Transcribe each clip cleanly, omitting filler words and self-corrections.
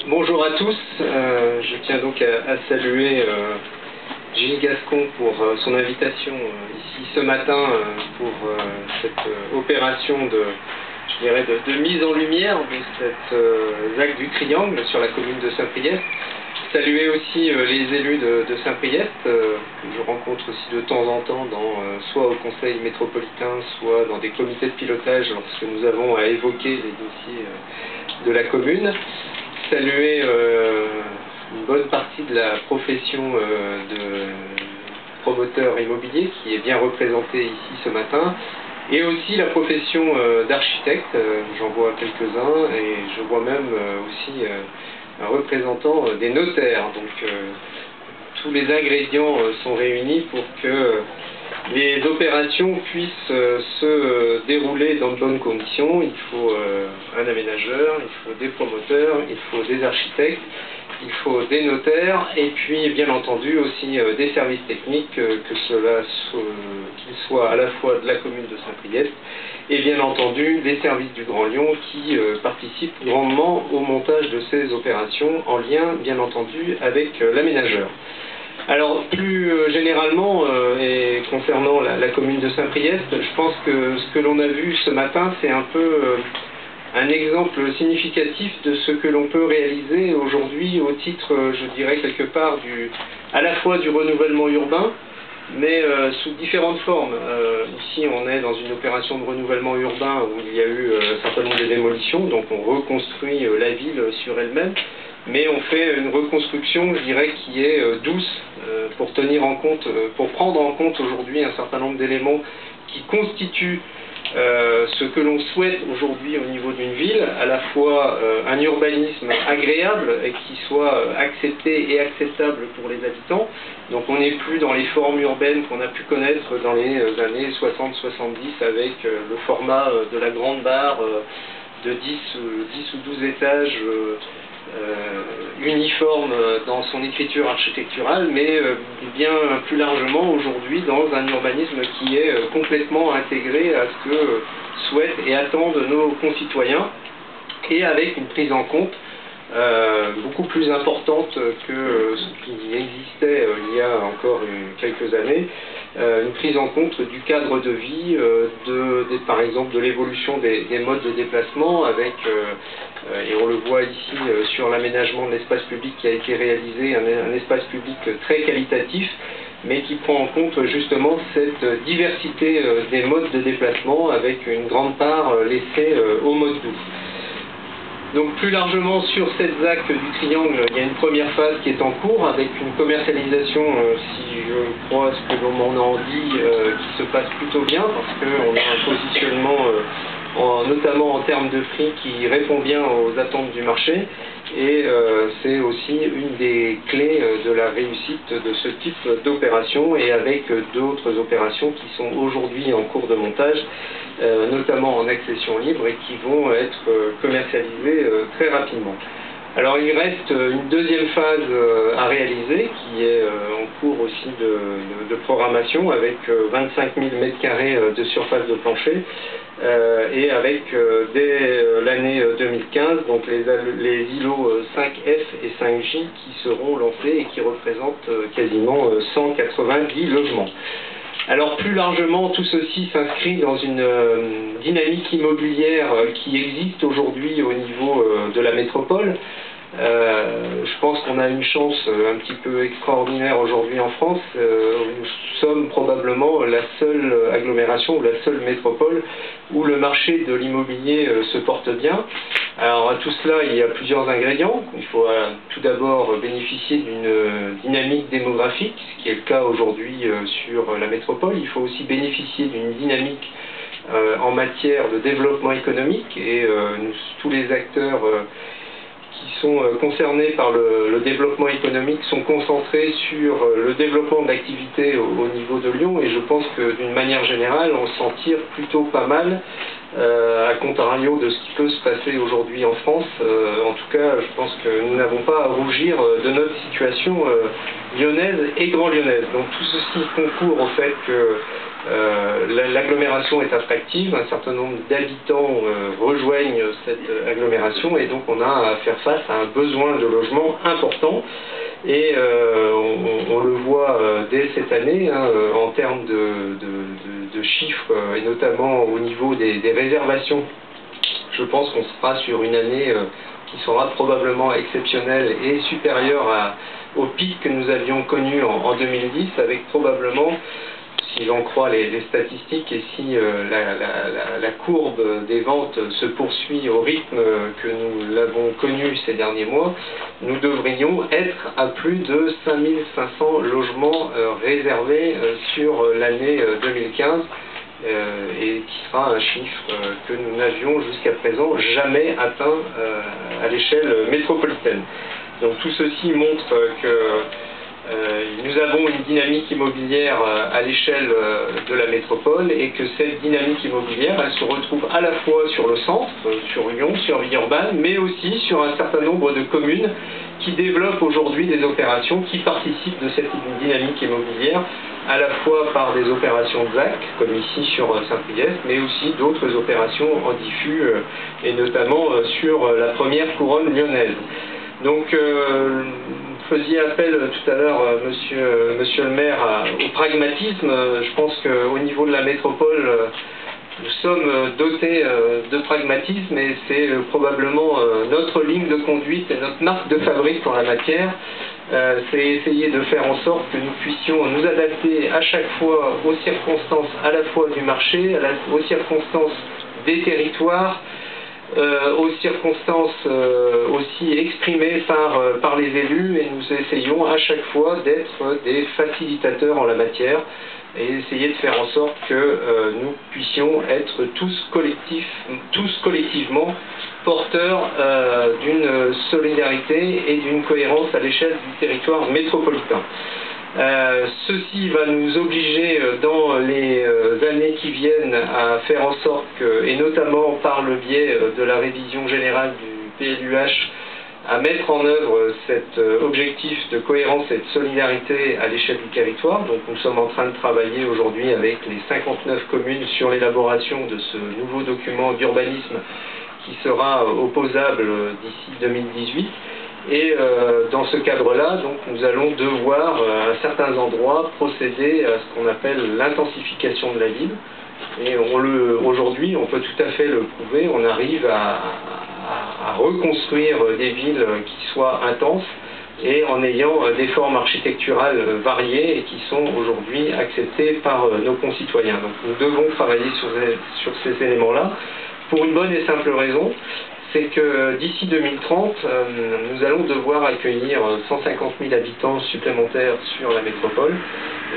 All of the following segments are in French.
Bonjour à tous, je tiens donc à saluer Gilles Gascon pour son invitation ici ce matin pour cette opération de mise en lumière de cette ZAC du Triangle sur la commune de Saint-Priest. Saluer aussi les élus de Saint-Priest, que je rencontre aussi de temps en temps soit au conseil métropolitain, soit dans des comités de pilotage lorsque nous avons à évoquer les dossiers de la commune. Saluer une bonne partie de la profession de promoteur immobilier qui est bien représentée ici ce matin, et aussi la profession d'architecte. J'en vois quelques-uns et je vois même aussi un représentant des notaires. Donc tous les ingrédients sont réunis pour que les opérations puissent se dérouler dans de bonnes conditions. Il faut un aménageur, il faut des promoteurs, il faut des architectes, il faut des notaires et puis bien entendu aussi des services techniques, que cela qu'ils soient à la fois de la commune de Saint-Priest et bien entendu des services du Grand Lyon qui participent grandement au montage de ces opérations en lien bien entendu avec l'aménageur. Alors plus généralement et concernant la commune de Saint-Priest, je pense que ce que l'on a vu ce matin c'est un peu un exemple significatif de ce que l'on peut réaliser aujourd'hui au titre, je dirais quelque part, à la fois du renouvellement urbain, mais sous différentes formes. Ici on est dans une opération de renouvellement urbain où il y a eu un certain nombre de démolitions, donc on reconstruit la ville sur elle-même. Mais on fait une reconstruction, je dirais, qui est douce pour prendre en compte aujourd'hui un certain nombre d'éléments qui constituent ce que l'on souhaite aujourd'hui au niveau d'une ville, à la fois un urbanisme agréable et qui soit accepté et acceptable pour les habitants. Donc on n'est plus dans les formes urbaines qu'on a pu connaître dans les années 60-70 avec le format de la grande barre de 10 ou 12 étages uniforme dans son écriture architecturale, mais bien plus largement aujourd'hui dans un urbanisme qui est complètement intégré à ce que souhaitent et attendent nos concitoyens, et avec une prise en compte beaucoup plus importante que ce qui existait il y a encore quelques années, une prise en compte du cadre de vie, par exemple de l'évolution des modes de déplacement, avec, et on le voit ici sur l'aménagement de l'espace public qui a été réalisé, un espace public très qualitatif, mais qui prend en compte justement cette diversité des modes de déplacement, avec une grande part laissée au mode doux. Donc plus largement sur cette ZAC du Triangle, il y a une première phase qui est en cours avec une commercialisation, si je crois ce que l'on m'en en dit, qui se passe plutôt bien parce qu'on a un positionnement, notamment en termes de prix, qui répond bien aux attentes du marché, et c'est aussi une des clés de la réussite de ce type d'opération, et avec d'autres opérations qui sont aujourd'hui en cours de montage, notamment en accession libre, et qui vont être commercialisées très rapidement. Alors il reste une deuxième phase à réaliser qui est en cours aussi de programmation, avec 25 000 m² de surface de plancher, et avec dès l'année 2015 donc les îlots 5F et 5J qui seront lancés et qui représentent quasiment 190 logements. Alors plus largement, tout ceci s'inscrit dans une dynamique immobilière qui existe aujourd'hui au niveau de la métropole. Je pense qu'on a une chance un petit peu extraordinaire aujourd'hui en France. Nous sommes probablement la seule agglomération ou la seule métropole où le marché de l'immobilier se porte bien. Alors à tout cela, il y a plusieurs ingrédients. Il faut tout d'abord bénéficier d'une dynamique démographique, ce qui est le cas aujourd'hui sur la métropole. Il faut aussi bénéficier d'une dynamique en matière de développement économique, et tous les acteurs qui sont concernés par le développement économique sont concentrés sur le développement de l'activité au niveau de Lyon, et je pense que d'une manière générale on s'en tire plutôt pas mal à contrario de ce qui peut se passer aujourd'hui en France. En tout cas, je pense que nous n'avons pas à rougir de notre situation lyonnaise et grand lyonnaise. Donc tout ceci concourt au fait que l'agglomération est attractive, un certain nombre d'habitants rejoignent cette agglomération et donc on a à faire face à un besoin de logement important. Et on le voit dès cette année, hein, en termes de chiffres, et notamment au niveau des réservations. Je pense qu'on sera sur une année qui sera probablement exceptionnelle et supérieure au pic que nous avions connu en 2010, avec probablement, si l'on croit les statistiques et si la courbe des ventes se poursuit au rythme que nous l'avons connu ces derniers mois, nous devrions être à plus de 5500 logements réservés sur l'année 2015 et qui sera un chiffre que nous n'avions jusqu'à présent jamais atteint à l'échelle métropolitaine. Donc tout ceci montre que nous avons une dynamique immobilière à l'échelle de la métropole et que cette dynamique immobilière, elle se retrouve à la fois sur le centre, sur Lyon, sur Villeurbanne, mais aussi sur un certain nombre de communes qui développent aujourd'hui des opérations qui participent de cette dynamique immobilière, à la fois par des opérations de ZAC, comme ici sur Saint-Priest, mais aussi d'autres opérations en diffus, et notamment sur la première couronne lyonnaise. Donc, vous faisiez appel tout à l'heure, monsieur le maire, au pragmatisme. Je pense qu'au niveau de la métropole, nous sommes dotés de pragmatisme et c'est probablement notre ligne de conduite et notre marque de fabrique en la matière. C'est essayer de faire en sorte que nous puissions nous adapter à chaque fois aux circonstances à la fois du marché, aux circonstances des territoires, aux circonstances aussi exprimées par les élus, et nous essayons à chaque fois d'être des facilitateurs en la matière et essayer de faire en sorte que nous puissions être tous collectivement porteurs d'une solidarité et d'une cohérence à l'échelle du territoire métropolitain. Ceci va nous obliger dans les années qui viennent à faire en sorte que, et notamment par le biais de la révision générale du PLUH, à mettre en œuvre cet objectif de cohérence et de solidarité à l'échelle du territoire. Donc nous sommes en train de travailler aujourd'hui avec les 59 communes sur l'élaboration de ce nouveau document d'urbanisme qui sera opposable d'ici 2018. Et dans ce cadre-là, donc, nous allons devoir, à certains endroits, procéder à ce qu'on appelle l'intensification de la ville. Et aujourd'hui, on peut tout à fait le prouver, on arrive à reconstruire des villes qui soient intenses et en ayant des formes architecturales variées et qui sont aujourd'hui acceptées par nos concitoyens. Donc nous devons travailler sur ces éléments-là pour une bonne et simple raison. C'est que d'ici 2030, nous allons devoir accueillir 150 000 habitants supplémentaires sur la métropole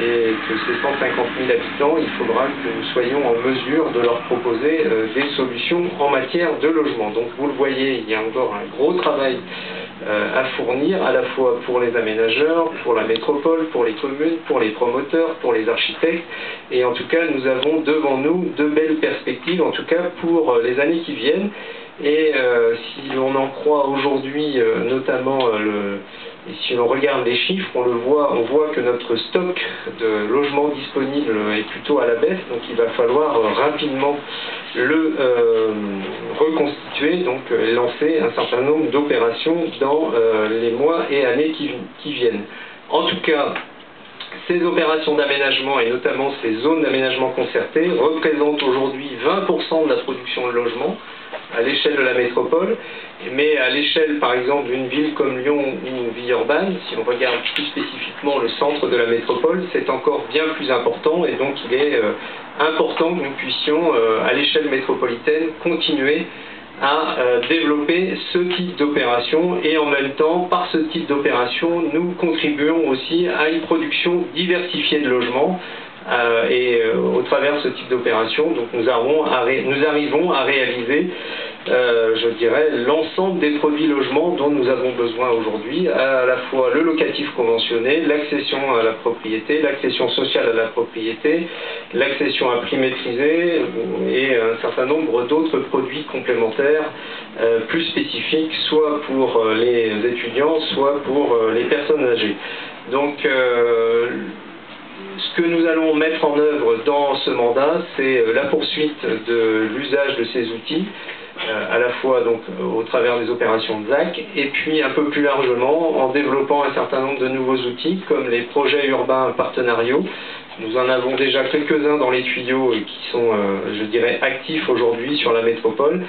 et que ces 150 000 habitants, il faudra que nous soyons en mesure de leur proposer des solutions en matière de logement. Donc vous le voyez, il y a encore un gros travail à fournir, à la fois pour les aménageurs, pour la métropole, pour les communes, pour les promoteurs, pour les architectes. Et en tout cas, nous avons devant nous de belles perspectives, en tout cas pour les années qui viennent. Et si l'on en croit aujourd'hui, notamment, et si l'on regarde les chiffres, on voit que notre stock de logements disponibles est plutôt à la baisse, donc il va falloir rapidement le reconstituer, donc lancer un certain nombre d'opérations dans les mois et années qui viennent. En tout cas, ces opérations d'aménagement et notamment ces zones d'aménagement concerté représentent aujourd'hui 20% de la production de logements à l'échelle de la métropole, mais à l'échelle par exemple d'une ville comme Lyon ou Villeurbanne, si on regarde plus spécifiquement le centre de la métropole, c'est encore bien plus important et donc il est important que nous puissions à l'échelle métropolitaine continuer à développer ce type d'opération et en même temps, par ce type d'opération, nous contribuons aussi à une production diversifiée de logements et au travers de ce type d'opération, donc nous arrivons à réaliser je dirais, l'ensemble des produits logements dont nous avons besoin aujourd'hui, à la fois le locatif conventionné, l'accession à la propriété, l'accession sociale à la propriété, l'accession à prix maîtrisé et un certain nombre d'autres produits complémentaires plus spécifiques, soit pour les étudiants, soit pour les personnes âgées. Donc, ce que nous allons mettre en œuvre dans ce mandat, c'est la poursuite de l'usage de ces outils, à la fois donc au travers des opérations de ZAC, et puis un peu plus largement en développant un certain nombre de nouveaux outils, comme les projets urbains partenariaux. Nous en avons déjà quelques-uns dans les tuyaux qui sont, je dirais, actifs aujourd'hui sur la métropole,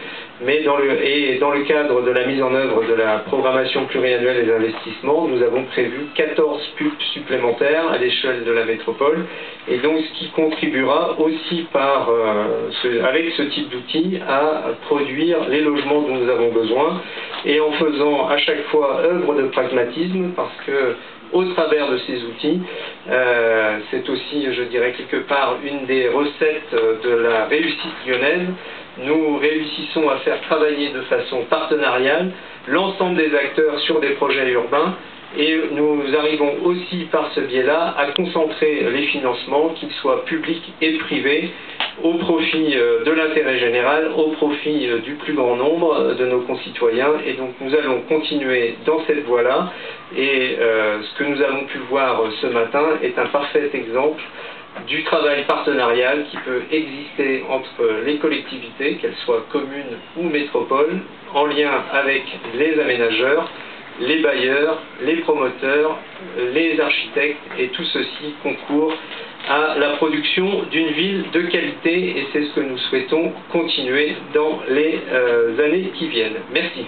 mais dans le cadre de la mise en œuvre de la programmation pluriannuelle des investissements, nous avons prévu 14 PUP supplémentaires à l'échelle de la métropole, et donc ce qui contribuera aussi avec ce type d'outils à produire les logements dont nous avons besoin, et en faisant à chaque fois œuvre de pragmatisme, parce que au travers de ces outils, c'est aussi, je dirais, quelque part une des recettes de la réussite lyonnaise. Nous réussissons à faire travailler de façon partenariale l'ensemble des acteurs sur des projets urbains, et nous arrivons aussi par ce biais-là à concentrer les financements, qu'ils soient publics et privés, au profit de l'intérêt général, au profit du plus grand nombre de nos concitoyens. Et donc nous allons continuer dans cette voie-là, et ce que nous avons pu voir ce matin est un parfait exemple du travail partenarial qui peut exister entre les collectivités, qu'elles soient communes ou métropoles, en lien avec les aménageurs, les bailleurs, les promoteurs, les architectes, et tout ceci concourt à la production d'une ville de qualité, et c'est ce que nous souhaitons continuer dans les années qui viennent. Merci.